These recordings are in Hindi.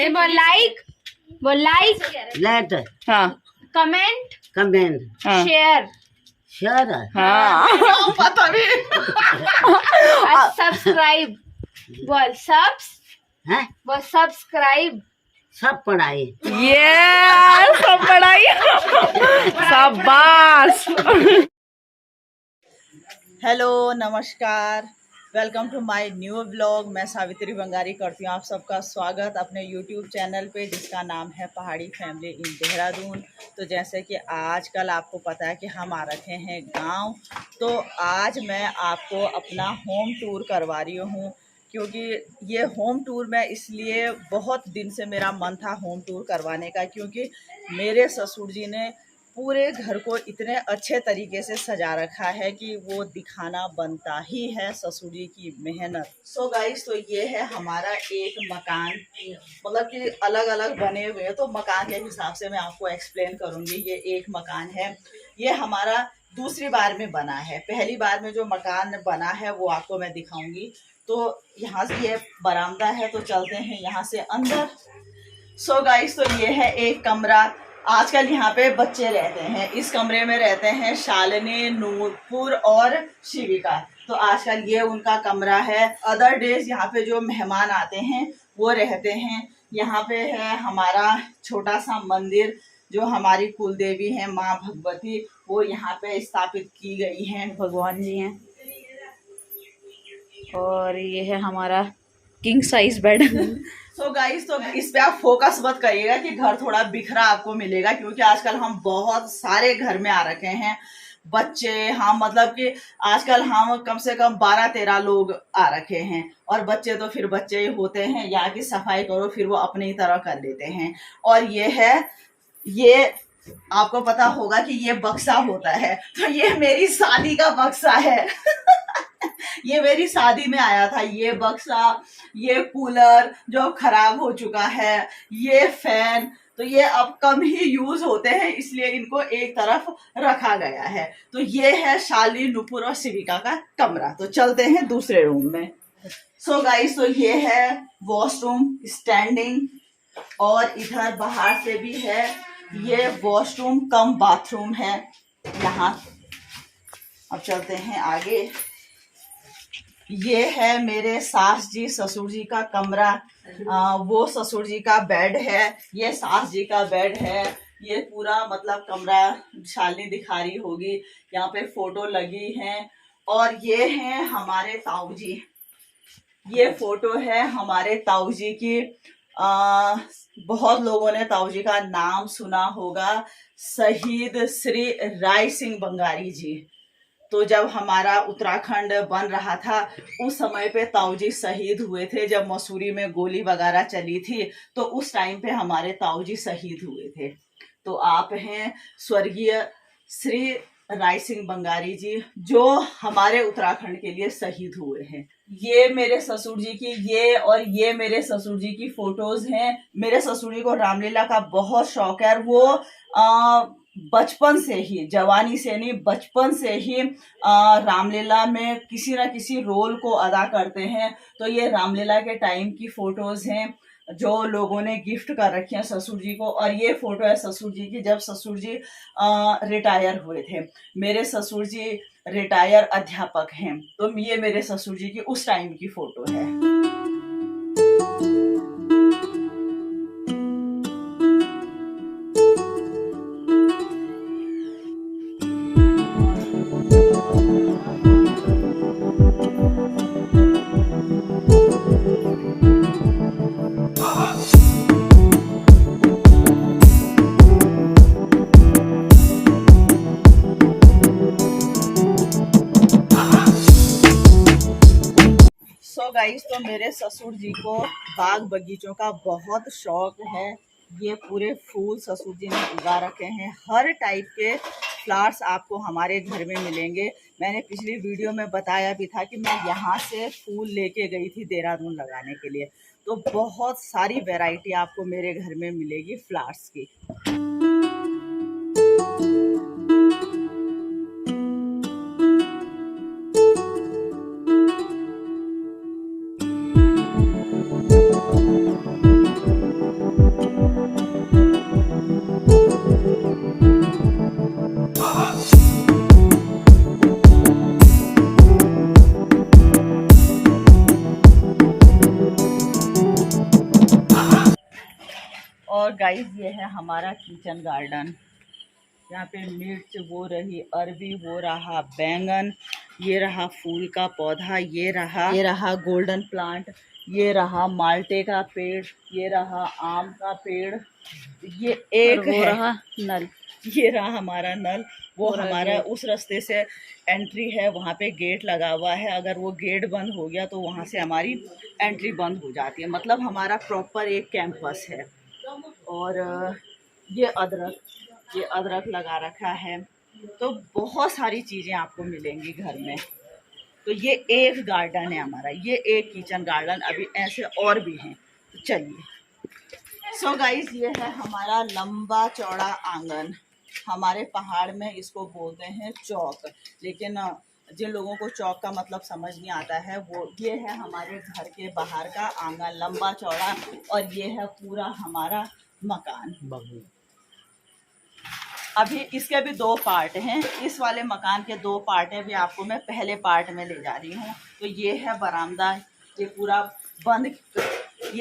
बोल लाइक, बोल लाइक, लाइक, हाँ कमेंट, कमेंट, हाँ शेयर, शेयर, हाँ और सब्सक्राइब। बोल है बोल सब्सक्राइब। सब पढ़ाई। ये सब पढ़ाई। शाबाश। हेलो नमस्कार, welcome to my new blog. मैं सावित्री बंगारी करती हूँ आप सबका स्वागत अपने यूट्यूब चैनल पे जिसका नाम है पहाड़ी फैमिली इन देहरादून। तो जैसे कि आजकल आपको पता है कि हम आ रखे हैं गांव, तो आज मैं आपको अपना होम टूर करवा रही हूँ, क्योंकि ये होम टूर मैं इसलिए बहुत दिन से मेरा मन था होम टूर करवाने का, क्योंकि मेरे ससुर जी ने पूरे घर को इतने अच्छे तरीके से सजा रखा है कि वो दिखाना बनता ही है ससुर जी की मेहनत। सो गाइस, तो ये है हमारा एक मकान, मतलब कि अलग अलग बने हुए हैं, तो मकान के हिसाब से मैं आपको एक्सप्लेन करूंगी। ये एक मकान है, ये हमारा दूसरी बार में बना है। पहली बार में जो मकान बना है वो आपको मैं दिखाऊंगी। तो यहाँ से ये बरामदा है, तो चलते हैं यहाँ से अंदर। सो गाइस, तो ये है एक कमरा। आजकल यहाँ पे बच्चे रहते हैं, इस कमरे में रहते हैं शालिनी, नूरपुर और शिविका। तो आजकल ये उनका कमरा है। अदर डेज यहाँ पे जो मेहमान आते हैं वो रहते हैं। यहाँ पे है हमारा छोटा सा मंदिर, जो हमारी कुल देवी है माँ भगवती, वो यहाँ पे स्थापित की गई हैं। भगवान जी हैं। और ये है हमारा king size bed. So guys, तो इस पे आप फोकस मत करिएगा कि घर थोड़ा बिखरा आपको मिलेगा, क्योंकि आजकल हम बहुत सारे घर में आ रखे हैं बच्चे। हम मतलब कि आजकल हम कम से कम 12-13 लोग आ रखे हैं, और बच्चे तो फिर बच्चे ही होते हैं। यहाँ की सफाई करो फिर वो अपनी तरह कर लेते हैं। और ये आपको पता होगा कि ये बक्सा होता है, तो ये मेरी शादी का बक्सा है। ये मेरी शादी में आया था ये बक्सा। ये कूलर जो खराब हो चुका है, ये फैन, तो ये अब कम ही यूज होते हैं, इसलिए इनको एक तरफ रखा गया है। तो ये है शालिनी, नुपुर और शिविका का कमरा। तो चलते हैं दूसरे रूम में। सो गाइस, तो ये है वॉशरूम स्टैंडिंग, और इधर बाहर से भी है। ये वॉशरूम कम बाथरूम है यहाँ। अब चलते हैं आगे। ये है मेरे सास जी ससुर जी का कमरा। वो ससुर जी का बेड है, ये सास जी का बेड है। ये पूरा मतलब कमरा शालिनी दिखा रही होगी, यहाँ पे फोटो लगी है। और ये हैं हमारे ताऊ जी, ये फोटो है हमारे ताऊ जी की। बहुत लोगों ने ताऊ जी का नाम सुना होगा, शहीद श्री राय सिंह बंगारी जी। तो जब हमारा उत्तराखंड बन रहा था उस समय पे ताऊ जी शहीद हुए थे, जब मसूरी में गोली वगैरह चली थी, तो उस टाइम पे हमारे ताऊ जी शहीद हुए थे। तो आप हैं स्वर्गीय श्री राय सिंह बंगारी जी, जो हमारे उत्तराखंड के लिए शहीद हुए हैं। ये मेरे ससुर जी की, ये मेरे ससुर जी की फोटोज हैं। मेरे ससुर जी को रामलीला का बहुत शौक है, और वो बचपन से ही, जवानी से नहीं, बचपन से ही रामलीला में किसी ना किसी रोल को अदा करते हैं। तो ये रामलीला के टाइम की फोटोज हैं जो लोगों ने गिफ्ट कर रखी है ससुर जी को। और ये फोटो है ससुर जी की जब ससुर जी रिटायर हुए थे। मेरे ससुर जी रिटायर अध्यापक हैं, तो ये मेरे ससुर जी की उस टाइम की फोटो है। गाइस, तो मेरे ससुर जी को बाग बगीचों का बहुत शौक है। ये पूरे फूल ससुर जी ने उगा रखे हैं। हर टाइप के फ्लावर्स आपको हमारे घर में मिलेंगे। मैंने पिछली वीडियो में बताया भी था कि मैं यहाँ से फूल लेके गई थी देहरादून लगाने के लिए। तो बहुत सारी वैरायटी आपको मेरे घर में मिलेगी फ्लावर्स की। और गाइस ये है हमारा किचन गार्डन। यहाँ पे मिर्च, वो रही अरबी, वो रहा बैंगन, ये रहा फूल का पौधा, ये रहा गोल्डन प्लांट, ये रहा माल्टे का पेड़, ये रहा आम का पेड़, ये एक वो है रहा नल, ये रहा हमारा नल। वो हमारा उस रास्ते से एंट्री है, वहाँ पे गेट लगा हुआ है। अगर वो गेट बंद हो गया तो वहाँ से हमारी एंट्री बंद हो जाती है। मतलब हमारा प्रॉपर एक कैंपस है। और ये अदरक लगा रखा है। तो बहुत सारी चीज़ें आपको मिलेंगी घर में। तो ये एक गार्डन है हमारा, ये एक किचन गार्डन। अभी ऐसे और भी हैं, तो चलिए। सो गाइस ये है हमारा लंबा चौड़ा आंगन। हमारे पहाड़ में इसको बोलते हैं चौक, लेकिन जिन लोगों को चौक का मतलब समझ नहीं आता है, वो ये है हमारे घर के बाहर का आंगन, लंबा चौड़ा। और ये है पूरा हमारा मकान। अभी इसके भी 2 पार्ट हैं। इस वाले मकान के 2 पार्ट हैं। अभी आपको मैं पहले पार्ट में ले जा रही हूँ। तो ये है बरामदा। ये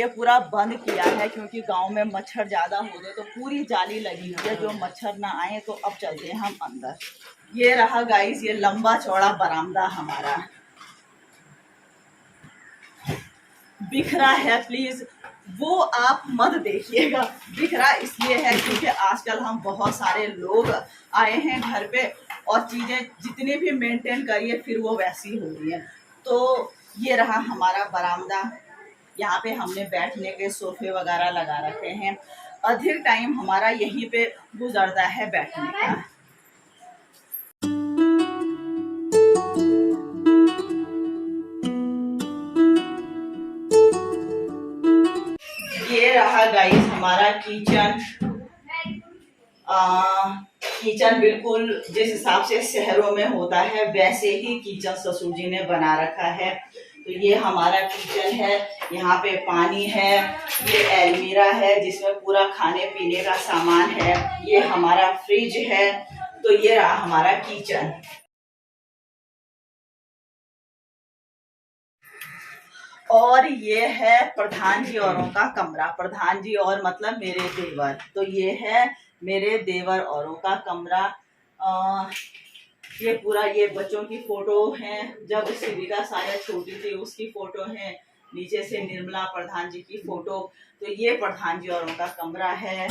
पूरा बंद किया है क्योंकि गांव में मच्छर ज़्यादा हो गए, तो पूरी जाली लगी हुई है जो मच्छर ना आए। तो अब चलते हैं हम अंदर। ये रहा गाइस, ये लंबा चौड़ा बरामदा हमारा। बिखरा है, प्लीज वो आप मत देखिएगा। बिखरा इसलिए है क्योंकि आजकल हम बहुत सारे लोग आए हैं घर पे, और चीज़ें जितनी भी मेंटेन करिए फिर वो वैसी हो रही है। तो ये रहा हमारा बरामदा। यहाँ पे हमने बैठने के सोफे वगैरह लगा रखे हैं। अधिक टाइम हमारा यहीं पे गुजरता है बैठने का। ये रहा गाइस हमारा किचन। किचन बिल्कुल जिस हिसाब से शहरों में होता है वैसे ही किचन ससुर जी ने बना रखा है। तो ये हमारा किचन है। यहाँ पे पानी है, ये अलमीरा है जिसमें पूरा खाने पीने का सामान है, ये हमारा फ्रिज है। तो ये रहा हमारा किचन। और ये है प्रधान जी औरों का कमरा। प्रधान जी और मतलब मेरे देवर। तो ये है मेरे देवर औरों का कमरा। ये पूरा, ये बच्चों की फोटो है, जब शिविका शायद छोटी थी उसकी फोटो है। नीचे से निर्मला प्रधान जी की फोटो। तो ये प्रधान जी औरों का कमरा है।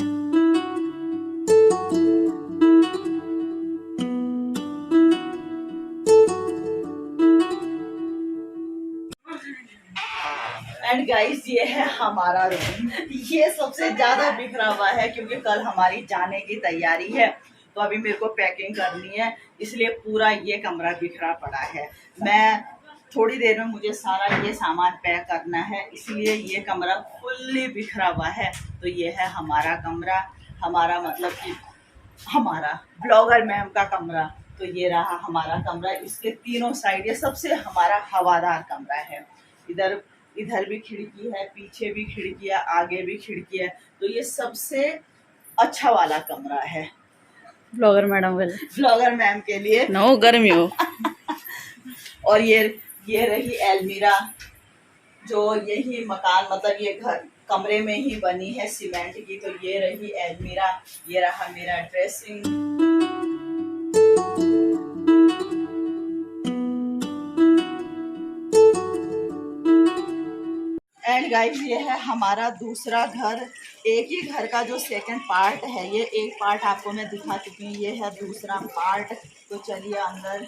एंड गाइस ये है हमारा रूम। ये सबसे ज्यादा बिखरा हुआ है क्योंकि कल हमारी जाने की तैयारी है। तो अभी मेरे को पैकिंग करनी है, इसलिए पूरा ये कमरा बिखरा पड़ा है। मैं थोड़ी देर में मुझे सारा ये सामान पैक करना है, इसलिए ये कमरा फुल्ली बिखरा हुआ है। तो ये है हमारा कमरा। हमारा मतलब कि हमारा ब्लॉगर मैम का कमरा। तो ये रहा हमारा कमरा। इसके तीनों साइड ये सबसे हमारा हवादार कमरा है। इधर भी खिड़की है, पीछे भी खिड़की है, आगे भी खिड़की है। तो ये सबसे अच्छा वाला कमरा है ब्लॉगर मैम के लिए। नो गर्मी हो। और ये रही अलमीरा, जो यही मकान मतलब ये घर कमरे में ही बनी है सीमेंट की। तो ये रही अलमीरा। ये रहा मेरा ड्रेसिंग। एंड गाइस ये है हमारा दूसरा घर। एक ही घर का जो सेकंड पार्ट है, ये एक पार्ट आपको मैं दिखा चुकी हूँ, ये है दूसरा पार्ट। तो चलिए अंदर।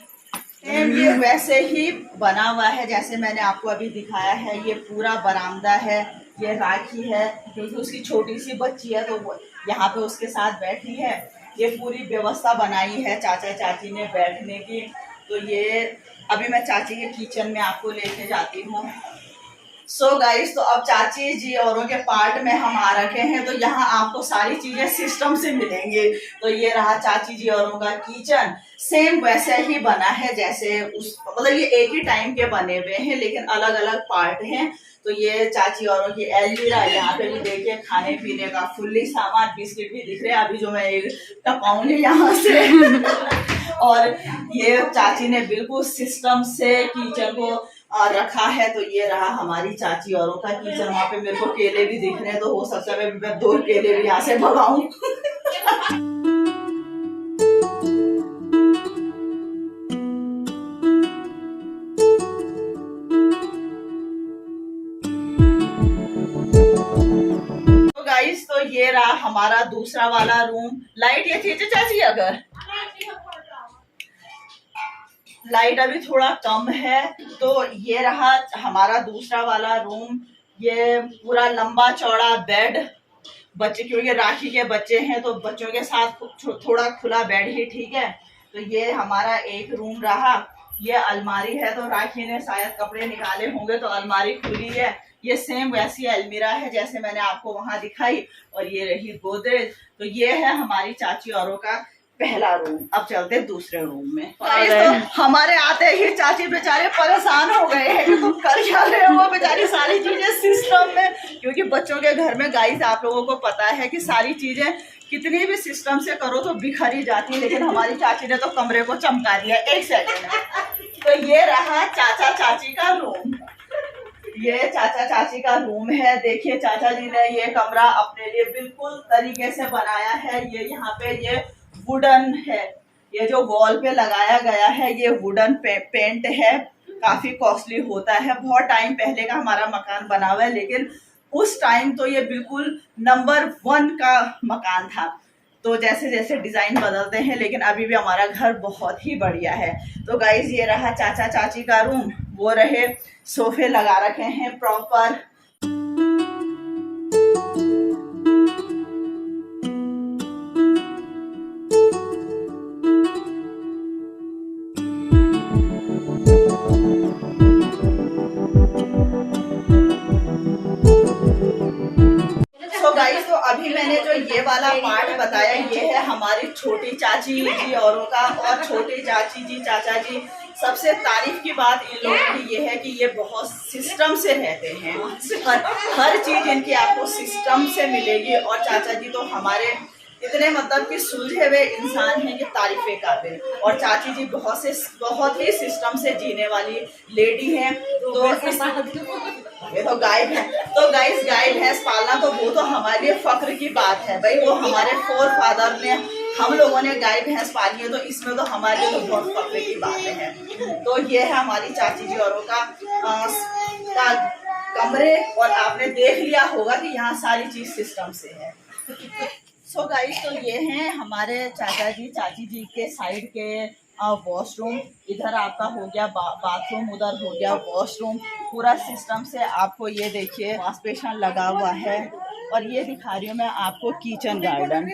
ये वैसे ही बना हुआ है जैसे मैंने आपको अभी दिखाया है। ये पूरा बरामदा है। ये राखी है क्योंकि उसकी छोटी सी बच्ची है, तो वो यहाँ पे उसके साथ बैठी है। ये पूरी व्यवस्था बनाई है चाचा चाची ने बैठने की। तो ये अभी मैं चाची के किचन में आपको लेके जाती हूँ। सो गाइस, तो अब चाची जी औरों के पार्ट में हम आ रखे हैं। तो यहाँ आपको सारी चीजें सिस्टम से मिलेंगी। तो ये रहा चाची जी औरों का किचन। सेम वैसे ही बना है जैसे उस मतलब ये एक ही टाइम के बने हुए हैं लेकिन अलग अलग पार्ट हैं। तो ये चाची औरों की अलमीरा। यहाँ पे भी देखिए खाने पीने का फुल्ली सामान, बिस्किट भी दिख रहे हैं अभी जो मैं एक टपाऊंगी यहाँ से। और ये चाची ने बिल्कुल सिस्टम से किचन को रखा है। तो ये रहा हमारी चाची औरों का किचन। वहाँ पे मेरे को केले भी दिख रहे हैं, तो हो सकता है मैं 2 केले भी यहाँ से भगाऊं। तो गाइस, तो ये रहा हमारा दूसरा वाला रूम। लाइट ये थी चाची, अगर लाइट अभी थोड़ा कम है। तो ये रहा हमारा दूसरा वाला रूम। ये पूरा लंबा चौड़ा बेड, बच्चे क्योंकि राखी के बच्चे हैं तो बच्चों के साथ थोड़ा खुला बेड ही ठीक है। तो ये हमारा एक रूम रहा। ये अलमारी है, तो राखी ने शायद कपड़े निकाले होंगे तो अलमारी खुली है। ये सेम वैसी अलमीरा है जैसे मैंने आपको वहां दिखाई। और ये रही गोदरेज। तो ये है हमारी चाची औरों का पहला रूम। अब चलते दूसरे रूम में। तो हमारे आते ही चाची बेचारे परेशान हो गए हैं कि तुम कर क्या रहे हो। वो बेचारी सारी चीजें सिस्टम में, क्योंकि बच्चों के घर में गाइस आप लोगों को पता है कि सारी चीजें कितनी भी सिस्टम से करो तो बिखर ही जाती है। लेकिन हमारी चाची ने तो कमरे को चमका दिया 1 सेकंड में। तो ये रहा चाचा चाची का रूम। ये चाचा चाची का रूम है। देखिए चाचा जी ने ये कमरा अपने लिए बिल्कुल तरीके से बनाया है। ये यहाँ पे ये वुडन है। ये जो वॉल पे लगाया गया है ये वुडन पेंट है। काफी कॉस्टली होता है। बहुत टाइम पहले का हमारा मकान बना हुआ है, लेकिन उस टाइम तो ये बिल्कुल नंबर 1 का मकान था। तो जैसे जैसे डिजाइन बदलते हैं, लेकिन अभी भी हमारा घर बहुत ही बढ़िया है। तो गाइस, ये रहा चाचा चाची का रूम। वो रहे सोफे लगा रखे हैं प्रॉपर। तो अभी मैंने जो ये वाला पार्ट बताया, ये है हमारी छोटी चाची जी औरों का। और छोटी चाची जी चाचा जी, सबसे तारीफ की बात इन लोगों की ये है कि ये बहुत सिस्टम से रहते हैं। हर चीज इनकी आपको सिस्टम से मिलेगी। और चाचा जी तो हमारे इतने मतलब कि सुलझे हुए इंसान हैं कि तारीफे काबिल। और चाची जी बहुत ही सिस्टम से जीने वाली लेडी हैं। तो ये तो गाय है। तो गाइस, गाय भैंस पालना तो वो तो हमारे लिए फक्र की बात है भाई। वो हमारे फोरफादर ने, हम लोगों ने गाय भैंस पाली है, तो इसमें तो हमारे लिए तो बहुत फक्र की बात है। तो ये है हमारी चाची जी औरों का कमरे। और आपने देख लिया होगा कि यहाँ सारी चीज सिस्टम से है। सो गाइस, तो ये हैं हमारे चाचा जी चाची जी के साइड के वॉशरूम। इधर आपका हो गया बाथरूम, उधर हो गया वॉशरूम। पूरा सिस्टम से आपको ये देखिए वॉश बेसिन लगा हुआ है। और ये दिखा रही हूँ मैं आपको किचन गार्डन।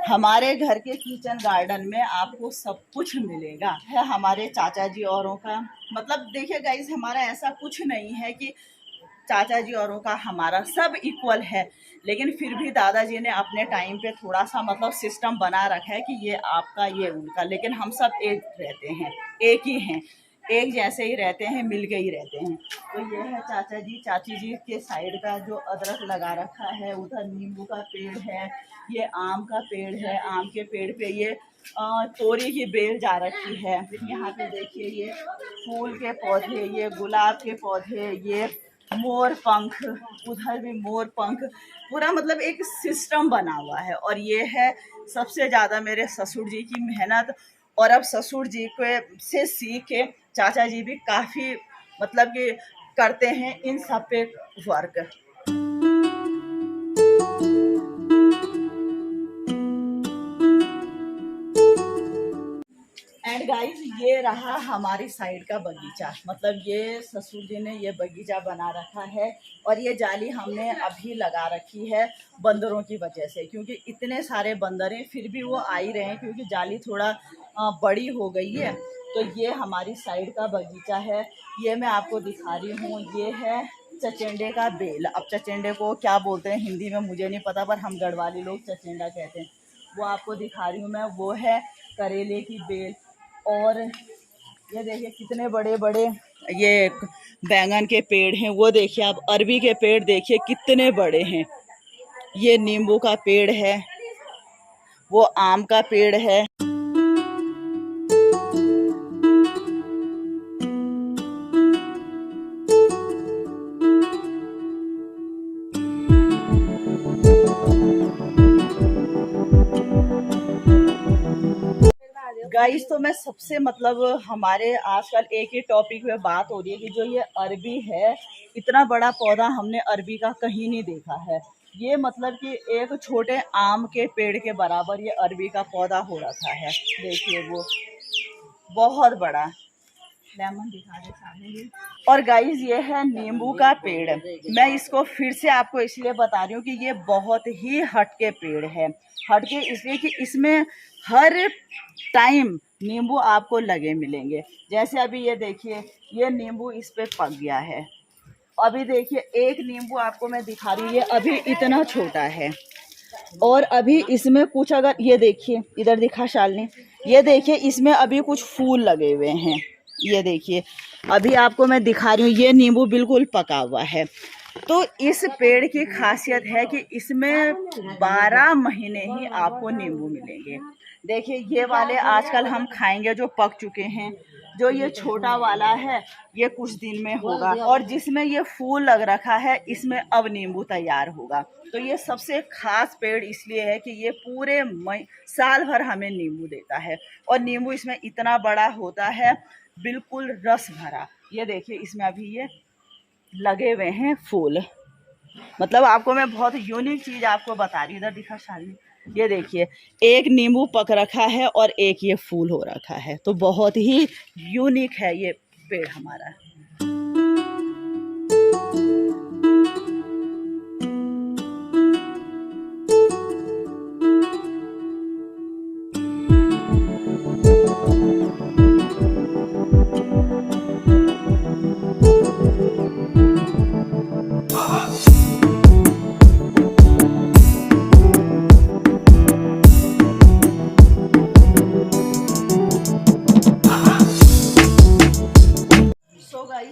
हमारे घर के किचन गार्डन में आपको सब कुछ मिलेगा। है हमारे चाचा जी औरों का। मतलब देखिए गाइस, हमारा ऐसा कुछ नहीं है कि चाचा जी औरों का हमारा सब इक्वल है। लेकिन फिर भी दादाजी ने अपने टाइम पे थोड़ा सा मतलब सिस्टम बना रखा है कि ये आपका ये उनका। लेकिन हम सब एक रहते हैं, एक ही हैं, एक जैसे ही रहते हैं, मिल के ही रहते हैं। तो ये है चाचा जी चाची जी के साइड का जो अदरक लगा रखा है। उधर नींबू का पेड़ है, ये आम का पेड़ है। आम के पेड़ पे ये तोरी की बेल जा रखी है। यहाँ पे देखिए ये फूल के पौधे, ये गुलाब के पौधे, ये मोर पंख, उधर भी मोर पंख। पूरा मतलब एक सिस्टम बना हुआ है। और ये है सबसे ज़्यादा मेरे ससुर जी की मेहनत। और अब ससुर जी से सीख के चाचा जी भी काफ़ी मतलब कि करते हैं इन सब पे वर्क। एंड गाइस, ये रहा हमारी साइड का बगीचा। मतलब ये ससुर जी ने ये बगीचा बना रखा है। और ये जाली हमने अभी लगा रखी है बंदरों की वजह से, क्योंकि इतने सारे बंदर हैं। फिर भी वो आ ही रहे हैं क्योंकि जाली थोड़ा बड़ी हो गई है। तो ये हमारी साइड का बगीचा है। ये मैं आपको दिखा रही हूँ। ये है चचेंडे का बेल। अब चचेंडे को क्या बोलते हैं हिंदी में मुझे नहीं पता, पर हम गढ़वाली लोग चचेंडा कहते हैं। वो आपको दिखा रही हूँ मैं। वो है करेले की बेल। और ये देखिए कितने बड़े बड़े ये बैंगन के पेड़ हैं। वो देखिए आप, अरबी के पेड़ देखिए कितने बड़े हैं। ये नींबू का पेड़ है, वो आम का पेड़ है। गाइस तो मैं सबसे मतलब हमारे आजकल एक ही टॉपिक पे बात हो रही है कि जो ये अरबी है, इतना बड़ा पौधा हमने अरबी का कहीं नहीं देखा है। ये मतलब कि एक छोटे आम के पेड़ के बराबर ये अरबी का पौधा हो रखा है। देखिए वो बहुत बड़ा लेमन दिखा दे सामने। और गाइस ये है नींबू का पेड़। मैं इसको फिर से आपको इसलिए बता रही हूँ कि ये बहुत ही हटके पेड़ है। हटके इसलिए कि इसमें हर टाइम नींबू आपको लगे मिलेंगे। जैसे अभी ये देखिए, ये नींबू इस पे पक गया है। अभी देखिए एक नींबू आपको मैं दिखा रही हूँ, ये अभी इतना छोटा है। और अभी इसमें कुछ, अगर ये देखिए इधर दिखा शालिनी, ये देखिए इसमें अभी कुछ फूल लगे हुए हैं। ये देखिए अभी आपको मैं दिखा रही हूँ, ये नींबू बिल्कुल पका हुआ है। तो इस पेड़ की खासियत है कि इसमें 12 महीने ही आपको नींबू मिलेंगे। देखिए ये वाले आजकल हम खाएंगे जो पक चुके हैं, जो ये छोटा वाला है ये कुछ दिन में होगा, और जिसमें ये फूल लग रखा है इसमें अब नींबू तैयार होगा। तो ये सबसे खास पेड़ इसलिए है कि ये पूरे साल भर हमें नींबू देता है, और नींबू इसमें इतना बड़ा होता है, बिल्कुल रस भरा। ये देखिए इसमें अभी ये लगे हुए हैं फूल। मतलब आपको मैं बहुत यूनिक चीज़ आपको बता रही हूँ। इधर दिखा शालिनी, ये देखिए एक नींबू पक रखा है और एक ये फूल हो रखा है। तो बहुत ही यूनिक है ये पेड़ हमारा।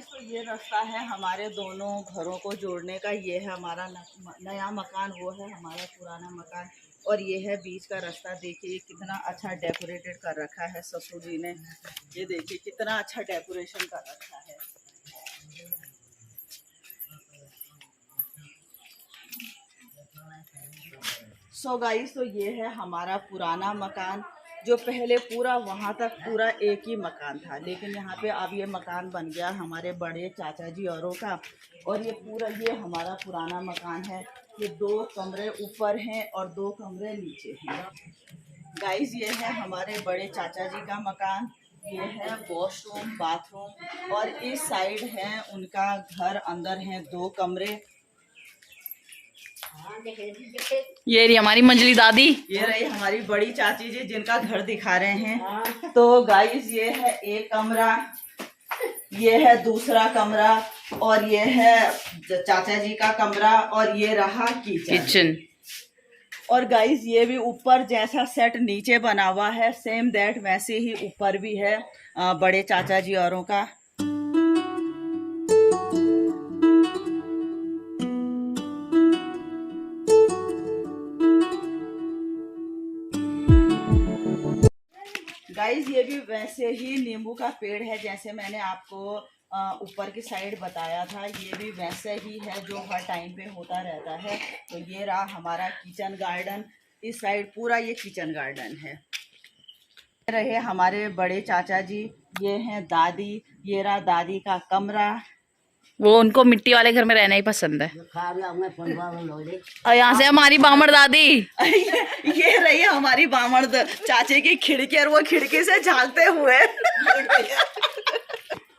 तो ये रास्ता है हमारे दोनों घरों को जोड़ने का। ये है हमारा नया मकान, वो है हमारा पुराना मकान, और ये है बीच का रास्ता। देखिए कितना अच्छा डेकोरेटेड कर रखा है ससुर जी ने। ये देखिए कितना अच्छा डेकोरेशन कर रखा है। सो गाइस तो ये है हमारा पुराना मकान, जो पहले पूरा वहाँ तक पूरा एक ही मकान था, लेकिन यहाँ पे अब ये मकान बन गया हमारे बड़े चाचा जी औरों का। और ये पूरा ये हमारा पुराना मकान है। ये 2 कमरे ऊपर हैं और 2 कमरे नीचे हैं। गाइस ये है हमारे बड़े चाचा जी का मकान। ये है वॉशरूम, बाथरूम, और इस साइड है उनका घर। अंदर हैं 2 कमरे। ये रही हमारी मंजली दादी, ये रही हमारी बड़ी चाची जी जिनका घर दिखा रहे हैं। तो गाइस ये है एक कमरा, ये है दूसरा कमरा, और ये है चाचा जी का कमरा, और ये रहा किचन। और गाइस ये भी ऊपर जैसा सेट नीचे बना हुआ है, सेम दैट वैसे ही ऊपर भी है बड़े चाचा जी औरों का। गाइस ये भी वैसे ही नींबू का पेड़ है जैसे मैंने आपको ऊपर की साइड बताया था। ये भी वैसे ही है जो हर टाइम पे होता रहता है। तो ये रहा हमारा किचन गार्डन। इस साइड पूरा ये किचन गार्डन है। रहे हमारे बड़े चाचा जी, ये हैं दादी, ये रहा दादी का कमरा। वो उनको मिट्टी वाले घर में रहना ही पसंद है। और यहाँ से हमारी बामड़ दादी ये रही हमारी बामड़ चाचे की खिड़की, और वो खिड़की से झांकते हुए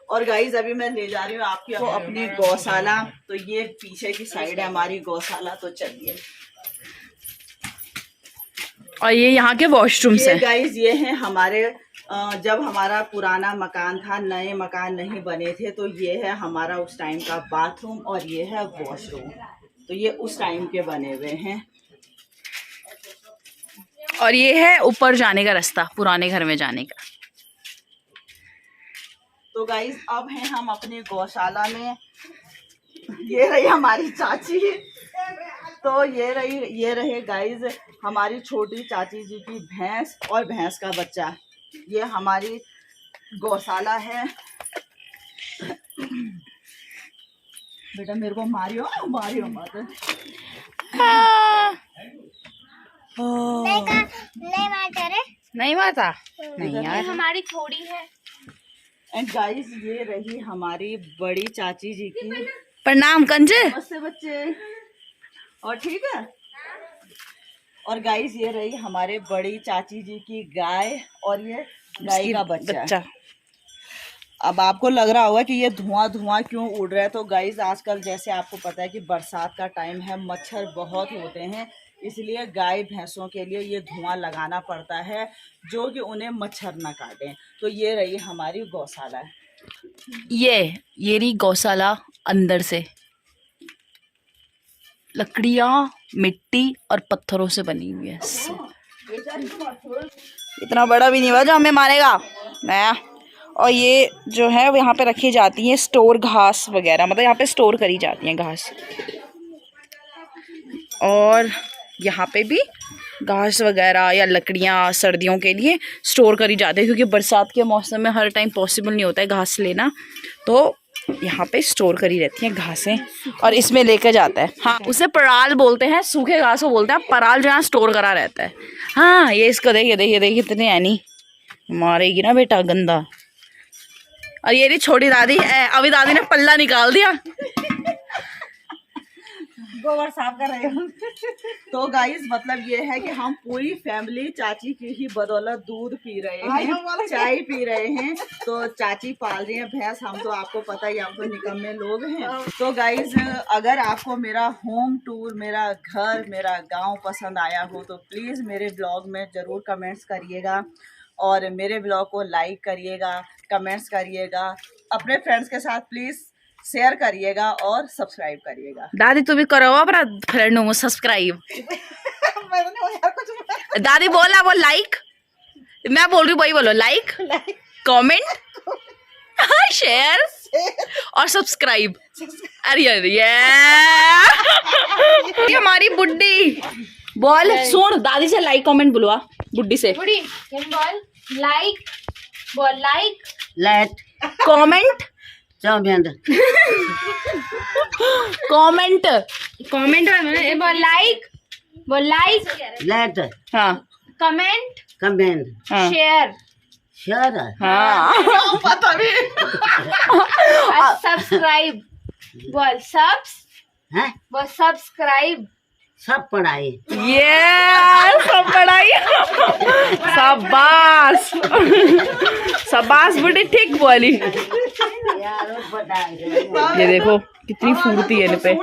और गाइस अभी मैं ले जा रही हूँ आपको अपनी गौशाला। तो ये पीछे की साइड है हमारी गौशाला। तो चलिए, और ये यहाँ के वॉशरूम्स हैं। गाइस ये हैं हमारे जब हमारा पुराना मकान था, नए मकान नहीं बने थे, तो ये है हमारा उस टाइम का बाथरूम, और ये है वॉशरूम। तो ये उस टाइम के बने हुए हैं। और ये है ऊपर जाने का रास्ता, पुराने घर में जाने का। तो गाइस अब हैं हम अपनी गौशाला में। ये रही हमारी चाची। तो ये रहे गाइस हमारी छोटी चाची जी की भैंस और भैंस का बच्चा। ये हमारी गौशाला है। बेटा मेरे को मारियो मत। नहीं मारता। नहीं ये यार, हमारी थोड़ी है। एंड गाइस ये रही हमारी बड़ी चाची जी की। प्रणाम कंजे। नमस्ते बच्चे, और ठीक है। और गाइस ये रही हमारे बड़ी चाची जी की गाय, और ये गाय का बच्चा। अब आपको लग रहा होगा कि ये धुआं धुआं क्यों उड़ रहा है, तो गाइस आजकल जैसे आपको पता है कि बरसात का टाइम है, मच्छर बहुत होते हैं, इसलिए गाय भैंसों के लिए ये धुआं लगाना पड़ता है जो कि उन्हें मच्छर ना काटें। तो ये रही हमारी गौशाला। ये रही गौशाला। अंदर से लकड़ियां, मिट्टी और पत्थरों से बनी हुई है। इतना बड़ा भी नहीं हुआ जो हमें मारेगा नया। और ये जो है वो यहाँ पे रखी जाती है स्टोर घास वगैरह, मतलब यहाँ पे स्टोर करी जाती हैं घास। और यहाँ पे भी घास वगैरह या लकड़ियाँ सर्दियों के लिए स्टोर करी जाती है, क्योंकि बरसात के मौसम में हर टाइम पॉसिबल नहीं होता है घास लेना, तो यहाँ पे स्टोर करी रहती हैं घासें और इसमें लेकर जाता है। हाँ, उसे पराल बोलते हैं, सूखे घास को बोलते हैं, पराल जो यहाँ स्टोर करा रहता है। हाँ, ये इसको देखिए कितने ऐनी मारेगी ना बेटा, गंदा। और ये रही छोटी दादी, अभी दादी ने पल्ला निकाल दिया, गोबर साफ कर रहे हो। तो गाइस मतलब ये है कि हम पूरी फैमिली चाची की ही बदौलत दूध पी रहे हैं, चाय पी रहे हैं। तो चाची पाल रही है भैंस, हम तो आपको पता ही, हम तो निकम्मे लोग हैं। तो गाइस अगर आपको मेरा होम टूर, मेरा घर, मेरा गांव पसंद आया हो तो प्लीज़ मेरे ब्लॉग में ज़रूर कमेंट्स करिएगा, और मेरे ब्लॉग को लाइक करिएगा, कमेंट्स करिएगा, अपने फ्रेंड्स के साथ प्लीज़ शेयर करिएगा और सब्सक्राइब करिएगा। दादी तू भी करो अपना फ्रेंड को सब्सक्राइब। दादी बोला वो लाइक, मैं बोल रही हूँ वही बोलो, लाइक, कमेंट, शेयर और सब्सक्राइब। अरे ये हमारी बुड्ढी बोल, सुन दादी से लाइक कमेंट बुलवा बुड्ढी से। बुढ़ी बोल लाइक, बोल like, light, comment, chowmein, comment, comment में बोल लाइक, बोल लाइक, लाइट, हाँ, कमेंट, कमेंट, हाँ, शेयर, शेयर, हाँ, पता भी। और सब्सक्राइब। बोल सब्स, हैं? बोल सब्सक्राइब। सब पढ़ाई। ये सब पढ़ाई। शाबाश शाबाश बुड्ढी, ठीक बोली। यार पढ़ाई। ये देखो कितनी फुर्ती है इन पे।